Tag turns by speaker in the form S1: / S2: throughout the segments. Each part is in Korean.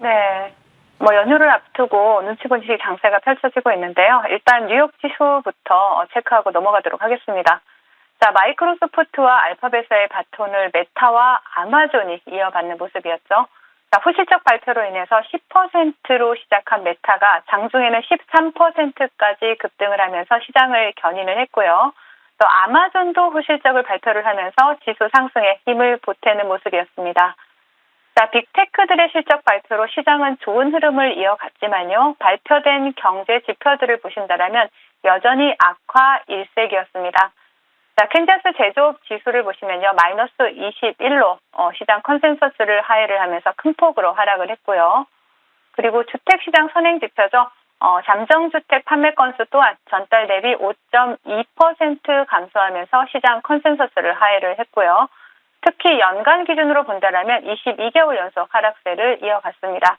S1: 네. 연휴를 앞두고 눈치 본 주식 장세가 펼쳐지고 있는데요. 일단 뉴욕 지수부터 체크하고 넘어가도록 하겠습니다. 자, 마이크로소프트와 알파벳의 바톤을 메타와 아마존이 이어받는 모습이었죠. 자, 후실적 발표로 인해서 10%로 시작한 메타가 장중에는 13%까지 급등을 하면서 시장을 견인을 했고요. 또 아마존도 후실적을 발표를 하면서 지수 상승에 힘을 보태는 모습이었습니다. 자, 빅테크들의 실적 발표로 시장은 좋은 흐름을 이어갔지만요. 발표된 경제 지표들을 보신다면 여전히 악화 일색이었습니다. 자, 캔자스 제조업 지수를 보시면요. 마이너스 21로 시장 컨센서스를 하회를 하면서 큰 폭으로 하락을 했고요. 그리고 주택시장 선행 지표죠. 잠정주택 판매 건수 또한 전달 대비 5.2% 감소하면서 시장 컨센서스를 하회를 했고요. 특히 연간 기준으로 본다면 22개월 연속 하락세를 이어갔습니다.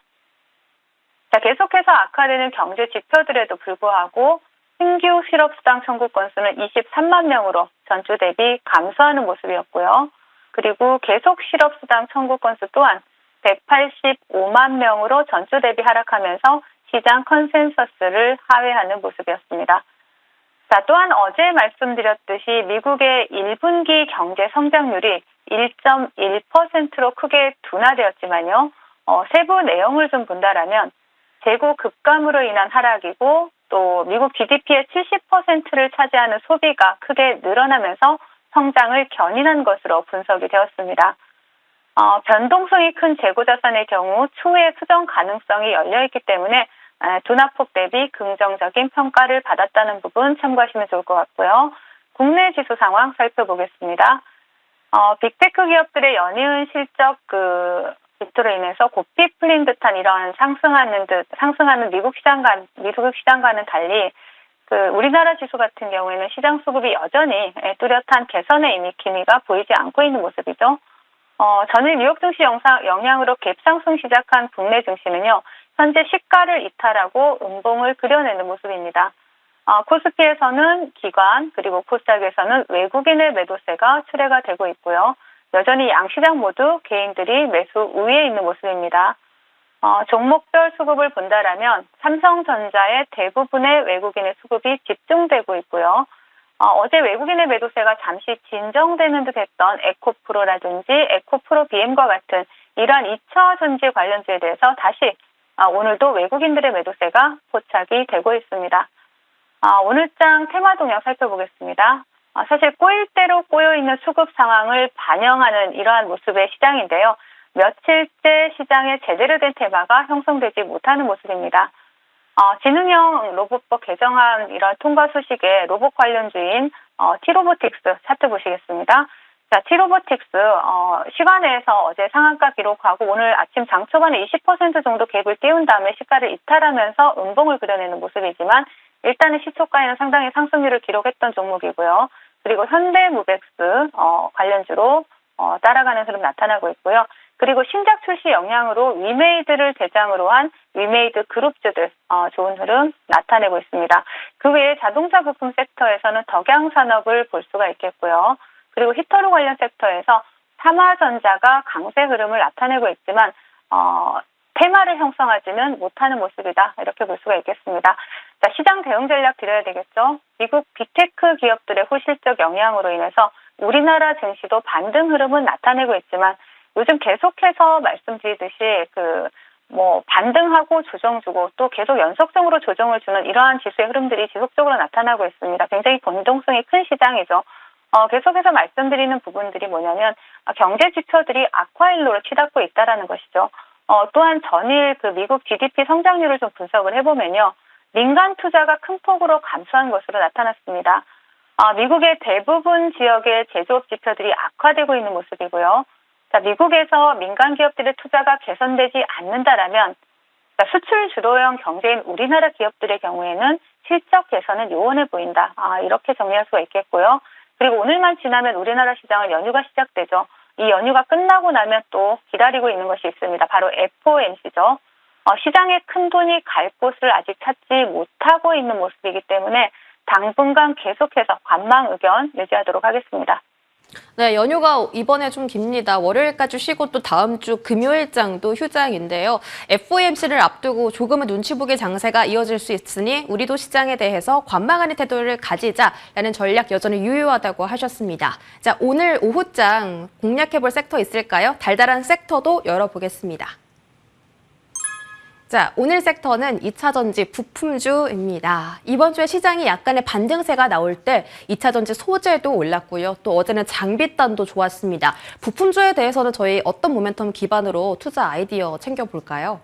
S1: 자, 계속해서 악화되는 경제 지표들에도 불구하고 신규 실업수당 청구 건수는 23만 명으로 전주 대비 감소하는 모습이었고요. 그리고 계속 실업수당 청구 건수 또한 185만 명으로 전주 대비 하락하면서 시장 컨센서스를 하회하는 모습이었습니다. 자, 또한 어제 말씀드렸듯이 미국의 1분기 경제 성장률이 1.1%로 크게 둔화되었지만요. 세부 내용을 좀 본다라면 재고 급감으로 인한 하락이고 또 미국 GDP의 70%를 차지하는 소비가 크게 늘어나면서 성장을 견인한 것으로 분석이 되었습니다. 변동성이 큰 재고자산의 경우 추후에 수정 가능성이 열려있기 때문에 둔화폭 대비 긍정적인 평가를 받았다는 부분 참고하시면 좋을 것 같고요. 국내 지수 상황 살펴보겠습니다. 빅테크 기업들의 연이은 실적 빅토로 인해서 고삐 풀린 듯한 이러한 상승하는 미국 시장과는 달리 우리나라 지수 같은 경우에는 시장 수급이 여전히 뚜렷한 개선의 이미 기미가 보이지 않고 있는 모습이죠. 전일 뉴욕 증시 영향으로 갭상승 시작한 국내 증시는요, 현재 시가를 이탈하고 음봉을 그려내는 모습입니다. 코스피에서는 기관 그리고 코스닥에서는 외국인의 매도세가 출회가 되고 있고요. 여전히 양시장 모두 개인들이 매수 우위에 있는 모습입니다. 종목별 수급을 본다라면 삼성전자의 대부분의 외국인의 수급이 집중되고 있고요. 어제 외국인의 매도세가 잠시 진정되는 듯 했던 에코프로라든지 에코프로 BM과 같은 이러한 2차 전지 관련주에 대해서 다시 오늘도 외국인들의 매도세가 포착이 되고 있습니다. 오늘장 테마 동향 살펴보겠습니다. 사실 꼬일 대로 꼬여있는 수급 상황을 반영하는 이러한 모습의 시장인데요. 며칠째 시장에 제대로 된 테마가 형성되지 못하는 모습입니다. 지능형 로봇법 개정안 이런 통과 소식에 로봇 관련주인 T로보틱스 차트 보시겠습니다. 자, T로보틱스 시간에서 어제 상한가 기록하고 오늘 아침 장 초반에 20% 정도 갭을 띄운 다음에 시가를 이탈하면서 음봉을 그려내는 모습이지만 일단은 시초가에는 상당히 상승률을 기록했던 종목이고요. 그리고 현대무벡스 관련주로 따라가는 흐름 나타나고 있고요. 그리고 신작 출시 영향으로 위메이드를 대장으로 한 위메이드 그룹주들 좋은 흐름 나타내고 있습니다. 그 외에 자동차 부품 섹터에서는 덕양산업을 볼 수가 있겠고요. 그리고 히터루 관련 섹터에서 삼화전자가 강세 흐름을 나타내고 있지만 테마를 형성하지는 못하는 모습이다. 이렇게 볼 수가 있겠습니다. 자, 시장 대응 전략 드려야 되겠죠. 미국 빅테크 기업들의 후실적 영향으로 인해서 우리나라 증시도 반등 흐름은 나타내고 있지만 요즘 계속해서 말씀드리듯이 반등하고 조정 주고 또 계속 연속적으로 조정을 주는 이러한 지수의 흐름들이 지속적으로 나타나고 있습니다. 굉장히 변동성이 큰 시장이죠. 계속해서 말씀드리는 부분들이 뭐냐면 경제 지표들이 악화일로를 치닫고 있다라는 것이죠. 또한 전일 미국 GDP 성장률을 좀 분석을 해보면요. 민간 투자가 큰 폭으로 감소한 것으로 나타났습니다. 미국의 대부분 지역의 제조업 지표들이 악화되고 있는 모습이고요. 자, 미국에서 민간 기업들의 투자가 개선되지 않는다라면 수출 주도형 경제인 우리나라 기업들의 경우에는 실적 개선은 요원해 보인다. 이렇게 정리할 수가 있겠고요. 그리고 오늘만 지나면 우리나라 시장은 연휴가 시작되죠. 이 연휴가 끝나고 나면 또 기다리고 있는 것이 있습니다. 바로 FOMC죠. 시장에 큰 돈이 갈 곳을 아직 찾지 못하고 있는 모습이기 때문에 당분간 계속해서 관망 의견 유지하도록 하겠습니다.
S2: 네, 연휴가 이번에 좀 깁니다. 월요일까지 쉬고 또 다음 주 금요일장도 휴장인데요. FOMC를 앞두고 조금은 눈치 보기 장세가 이어질 수 있으니 우리도 시장에 대해서 관망하는 태도를 가지자라는 전략 여전히 유효하다고 하셨습니다. 자, 오늘 오후장 공략해볼 섹터 있을까요? 달달한 섹터도 열어보겠습니다. 자, 오늘 섹터는 2차전지 부품주입니다. 이번 주에 시장이 약간의 반등세가 나올 때 2차전지 소재도 올랐고요. 또 어제는 장비단도 좋았습니다. 부품주에 대해서는 저희 어떤 모멘텀 기반으로 투자 아이디어 챙겨볼까요?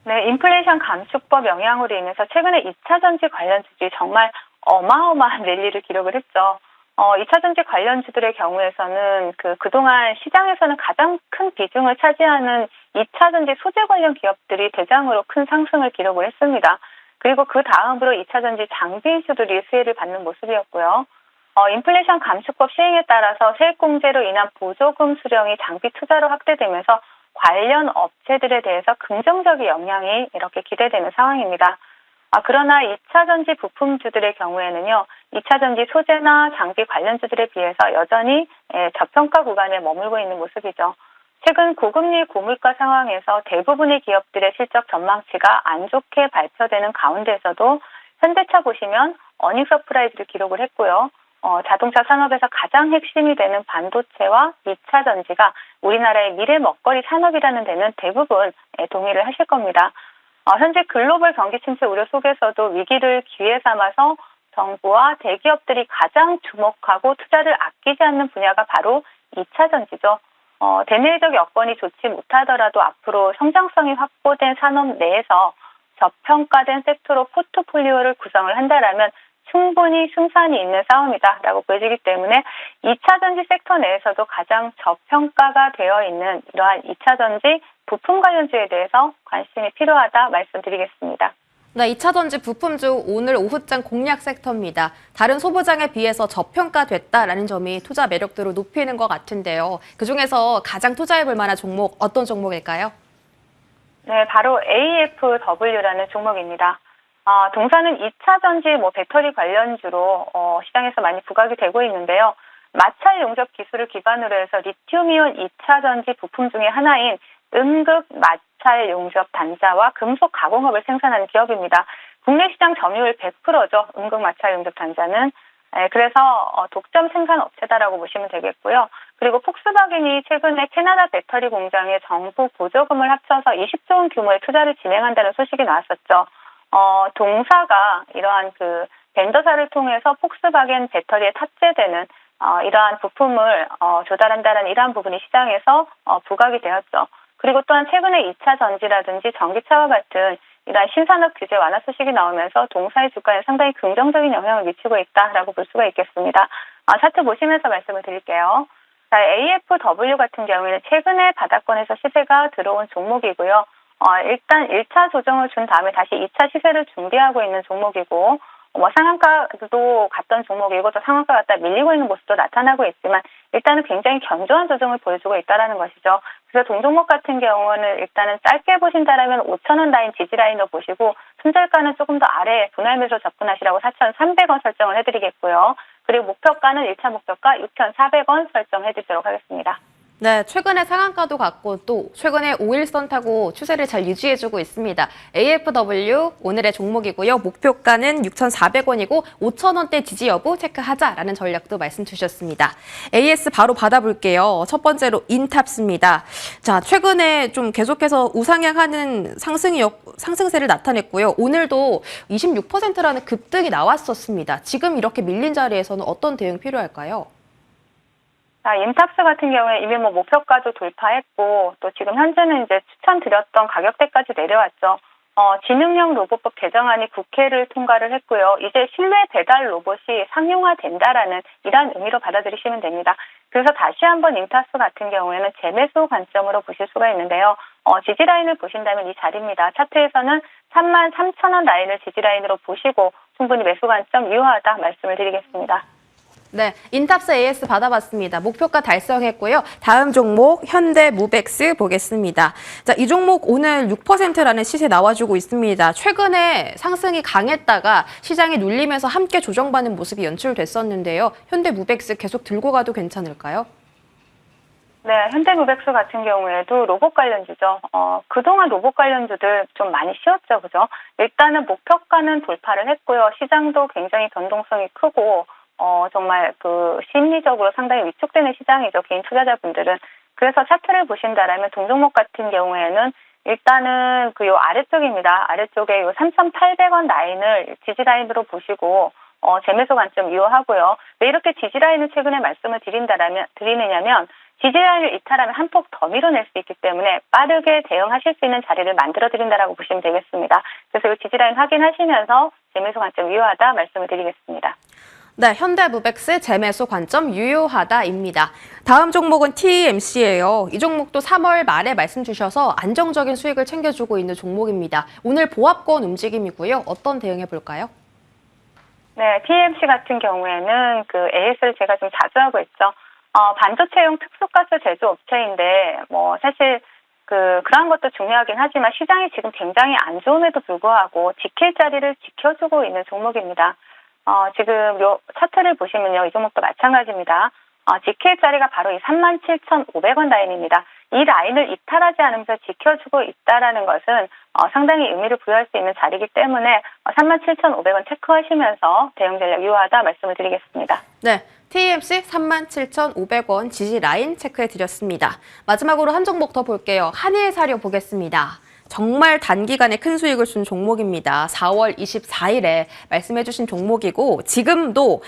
S1: 네, 인플레이션 감축법 영향으로 인해서 최근에 2차전지 관련주들이 정말 어마어마한 랠리를 기록을 했죠. 2차전지 관련주들의 경우에서는 그동안 시장에서는 가장 큰 비중을 차지하는 2차전지 소재 관련 기업들이 대장으로 큰 상승을 기록을 했습니다. 그리고 그 다음으로 2차전지 장비주들이 수혜를 받는 모습이었고요. 인플레이션 감축법 시행에 따라서 세액공제로 인한 보조금 수령이 장비 투자로 확대되면서 관련 업체들에 대해서 긍정적인 영향이 이렇게 기대되는 상황입니다. 그러나 2차전지 부품주들의 경우에는요, 2차전지 소재나 장비 관련주들에 비해서 여전히 저평가 구간에 머물고 있는 모습이죠. 최근 고금리 고물가 상황에서 대부분의 기업들의 실적 전망치가 안 좋게 발표되는 가운데서도 현대차 보시면 어닝 서프라이즈를 기록을 했고요. 자동차 산업에서 가장 핵심이 되는 반도체와 2차전지가 우리나라의 미래 먹거리 산업이라는 데는 대부분 동의를 하실 겁니다. 현재 글로벌 경기 침체 우려 속에서도 위기를 기회 삼아서 정부와 대기업들이 가장 주목하고 투자를 아끼지 않는 분야가 바로 2차전지죠. 대내적 여건이 좋지 못하더라도 앞으로 성장성이 확보된 산업 내에서 저평가된 섹터로 포트폴리오를 구성을 한다라면 충분히 승산이 있는 싸움이다라고 보여지기 때문에 2차전지 섹터 내에서도 가장 저평가가 되어 있는 이러한 2차전지 부품 관련주에 대해서 관심이 필요하다 말씀드리겠습니다.
S2: 네, 2차전지 부품주 오늘 오후장 공략 섹터입니다. 다른 소부장에 비해서 저평가됐다라는 점이 투자 매력도를 높이는 것 같은데요. 그중에서 가장 투자해볼 만한 종목 어떤 종목일까요?
S1: 네, 바로 AFW라는 종목입니다. 동사는 2차전지 배터리 관련주로 시장에서 많이 부각이 되고 있는데요. 마찰 용접 기술을 기반으로 해서 리튬이온 2차전지 부품 중에 하나인 음극 마찰 용접 단자와 금속 가공업을 생산하는 기업입니다. 국내 시장 점유율 100%죠. 음극 마찰 용접 단자는. 그래서 독점 생산 업체다라고 보시면 되겠고요. 그리고 폭스바겐이 최근에 캐나다 배터리 공장에 정부 보조금을 합쳐서 20조 원 규모의 투자를 진행한다는 소식이 나왔었죠. 동사가 이러한 벤더사를 통해서 폭스바겐 배터리에 탑재되는 이러한 부품을 조달한다는 이러한 부분이 시장에서 부각이 되었죠. 그리고 또한 최근에 2차 전지라든지 전기차와 같은 이러한 신산업 규제 완화 소식이 나오면서 동사의 주가에 상당히 긍정적인 영향을 미치고 있다라고 볼 수가 있겠습니다. 차트 보시면서 말씀을 드릴게요. 자, AFW 같은 경우에는 최근에 바닥권에서 시세가 들어온 종목이고요. 일단 1차 조정을 준 다음에 다시 2차 시세를 준비하고 있는 종목이고, 상한가도 갔던 종목이고 또 상한가 갔다 밀리고 있는 모습도 나타나고 있지만 일단은 굉장히 견조한 조정을 보여주고 있다는 것이죠. 그래서 동종목 같은 경우는 일단은 짧게 보신다라면 5,000원 라인 지지 라인으로 보시고 손절가는 조금 더 아래 분할 매수 접근하시라고 4,300원 설정을 해드리겠고요. 그리고 목표가는 1차 목표가 6,400원 설정해드리도록 하겠습니다.
S2: 네, 최근에 상한가도 갔고 또 최근에 5일선 타고 추세를 잘 유지해주고 있습니다. AFW 오늘의 종목이고요. 목표가는 6,400원이고 5,000원대 지지 여부 체크하자라는 전략도 말씀 주셨습니다. AS 바로 받아볼게요. 첫 번째로 인탑스입니다. 자, 최근에 좀 계속해서 우상향하는 상승세를 나타냈고요. 오늘도 26%라는 급등이 나왔었습니다. 지금 이렇게 밀린 자리에서는 어떤 대응 필요할까요?
S1: 자, 인탑스 같은 경우에 이미 목표가도 돌파했고, 또 지금 현재는 이제 추천드렸던 가격대까지 내려왔죠. 지능형 로봇법 개정안이 국회를 통과를 했고요. 이제 실내 배달 로봇이 상용화된다라는 이러한 의미로 받아들이시면 됩니다. 그래서 다시 한번 인탑스 같은 경우에는 재매수 관점으로 보실 수가 있는데요. 지지 라인을 보신다면 이 자리입니다. 차트에서는 33,000원 라인을 지지 라인으로 보시고 충분히 매수 관점 유효하다 말씀을 드리겠습니다.
S2: 네, 인탑스 AS 받아봤습니다. 목표가 달성했고요. 다음 종목 현대무벡스 보겠습니다. 자, 이 종목 오늘 6%라는 시세 나와주고 있습니다. 최근에 상승이 강했다가 시장이 눌리면서 함께 조정받는 모습이 연출됐었는데요. 현대무벡스 계속 들고 가도 괜찮을까요?
S1: 네, 현대무벡스 같은 경우에도 로봇 관련주죠. 그동안 로봇 관련주들 좀 많이 쉬었죠, 그죠? 일단은 목표가는 돌파를 했고요. 시장도 굉장히 변동성이 크고, 정말 심리적으로 상당히 위축되는 시장이죠. 개인 투자자분들은. 그래서 차트를 보신다라면 동종목 같은 경우에는 일단은 요 아래쪽입니다. 아래쪽에 요 3,800원 라인을 지지라인으로 보시고, 재매수 관점 유효하고요. 왜 이렇게 지지라인을 최근에 말씀을 드리느냐면, 지지라인을 이탈하면 한 폭 더 밀어낼 수 있기 때문에 빠르게 대응하실 수 있는 자리를 만들어 드린다라고 보시면 되겠습니다. 그래서 이 지지라인 확인하시면서 재매수 관점 유효하다 말씀을 드리겠습니다.
S2: 네, 현대무벡스 재매수 관점 유효하다입니다. 다음 종목은 TMC예요. 이 종목도 3월 말에 말씀 주셔서 안정적인 수익을 챙겨주고 있는 종목입니다. 오늘 보합권 움직임이고요. 어떤 대응해 볼까요?
S1: 네, TMC 같은 경우에는 AS를 제가 좀 자주 하고 있죠. 반도체용 특수가스 제조업체인데, 사실, 그런 것도 중요하긴 하지만 시장이 지금 굉장히 안 좋음에도 불구하고 지킬 자리를 지켜주고 있는 종목입니다. 지금 요 차트를 보시면요, 이 종목도 마찬가지입니다. 지킬 자리가 바로 이 37,500원 라인입니다. 이 라인을 이탈하지 않으면서 지켜주고 있다라는 것은 상당히 의미를 부여할 수 있는 자리이기 때문에 37,500원 체크하시면서 대응 전략 유효하다 말씀을 드리겠습니다.
S2: 네, TMC 37,500원 지지 라인 체크해 드렸습니다. 마지막으로 한 종목 더 볼게요. 한일사료 보겠습니다. 정말 단기간에 큰 수익을 준 종목입니다. 4월 24일에 말씀해 주신 종목이고 지금도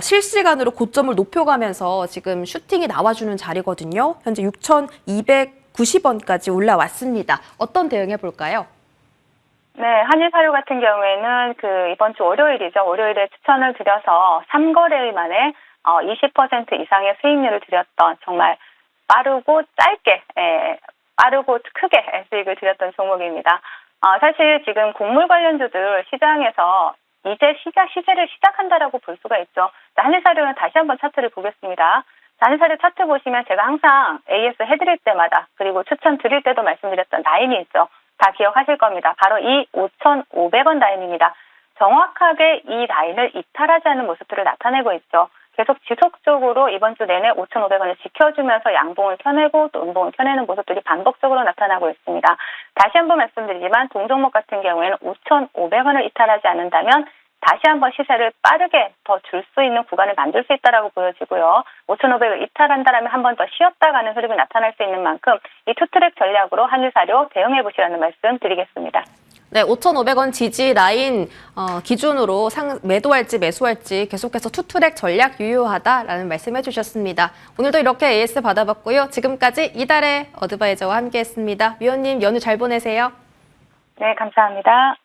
S2: 실시간으로 고점을 높여가면서 지금 슈팅이 나와주는 자리거든요. 현재 6,290원까지 올라왔습니다. 어떤 대응해 볼까요?
S1: 네, 한일사료 같은 경우에는 이번 주 월요일이죠. 월요일에 추천을 드려서 3거래일 만에 20% 이상의 수익률을 드렸던 정말 빠르고 짧게, 빠르고 크게 수익을 드렸던 종목입니다. 사실 지금 곡물 관련주들 시장에서 이제 시세를 시작한다라고 볼 수가 있죠. 한일사료는 다시 한번 차트를 보겠습니다. 한일사료 차트 보시면 제가 항상 AS 해드릴 때마다 그리고 추천 드릴 때도 말씀드렸던 라인이 있죠. 다 기억하실 겁니다. 바로 이 5,500원 라인입니다. 정확하게 이 라인을 이탈하지 않는 모습들을 나타내고 있죠. 계속 지속적으로 이번 주 내내 5,500원을 지켜주면서 양봉을 켜내고 또 음봉을 켜내는 모습들이 반복적으로 나타나고 있습니다. 다시 한번 말씀드리지만 동종목 같은 경우에는 5,500원을 이탈하지 않는다면 다시 한번 시세를 빠르게 더 줄 수 있는 구간을 만들 수 있다라고 보여지고요. 5,500을 이탈한다라면 한 번 더 쉬었다 가는 흐름이 나타날 수 있는 만큼 이 투트랙 전략으로 한일사료 대응해 보시라는 말씀 드리겠습니다.
S2: 네, 5,500원 지지 라인 기준으로 매도할지 매수할지 계속해서 투트랙 전략 유효하다라는 말씀해 주셨습니다. 오늘도 이렇게 AS 받아봤고요. 지금까지 이달의 어드바이저와 함께했습니다. 위원님 연휴 잘 보내세요.
S1: 네, 감사합니다.